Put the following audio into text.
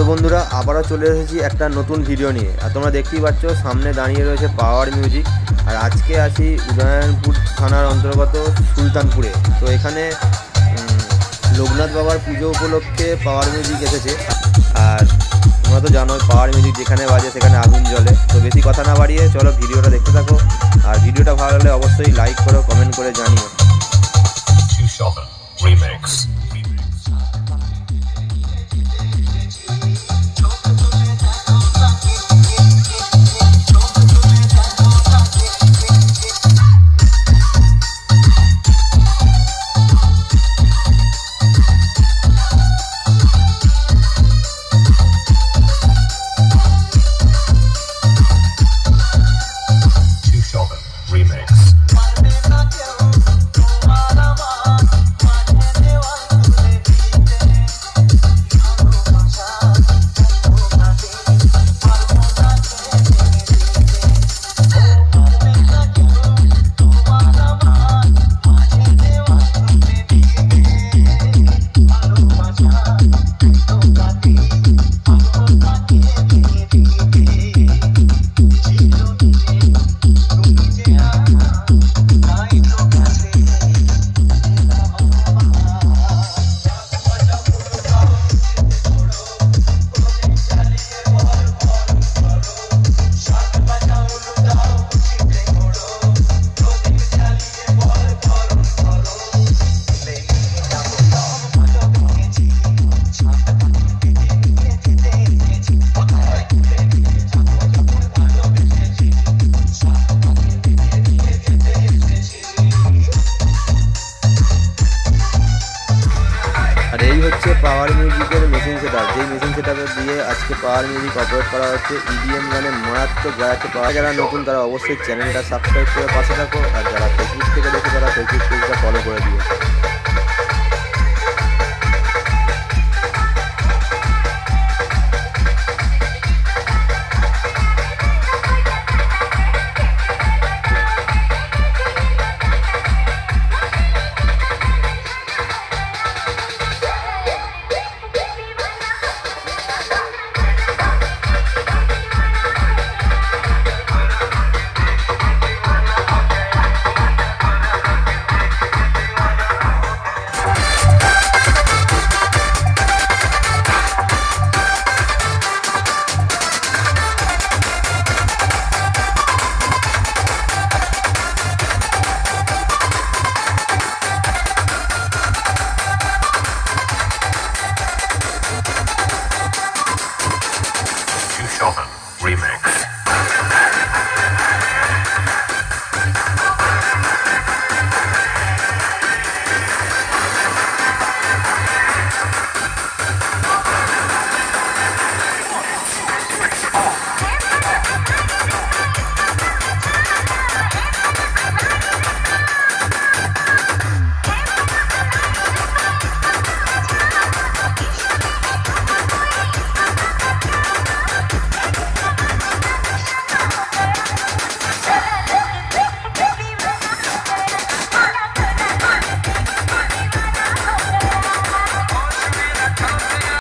তো বন্ধুরা আবারও চলে এসেছি একটা নতুন ভিডিও নিয়ে। আর তোমরা দেখতেই পাচ্ছ সামনে দাঁড়িয়ে রয়েছে পাওয়ার মিউজিক। আর আজকে আছি উদয়নপুর থানার অন্তর্গত সুলতানপুরে। তো এখানে লোকনাথ বাবার পুজো উপলক্ষে পাওয়ার মিউজিক এসেছে। আর তোমরা তো জানো পাওয়ার মিউজিক যেখানে বাজে সেখানে আগুন জ্বলে। তো বেশি কথা না বাড়িয়ে চলো ভিডিওটা দেখতে থাকো। আর ভিডিওটা ভালো লাগলে অবশ্যই লাইক করো, কমেন্ট করে জানিও। আর এই হচ্ছে পাওয়ার মিউজিকের মেশিন সেটআপ। যেই মেশিন সেটআপে দিয়ে আজকে পাওয়ার মিউজিক অপারেট করা হচ্ছে। ইডিএম গানে মারাত্মক গায়াতে পাওয়া। যারা নতুন তারা অবশ্যই চ্যানেলটা সাবস্ক্রাইব করে পাশে থাকো। আর যারা ফেসবুক থেকে দেখো তারা ফেসবুক পেজটা ফলো করে দিও।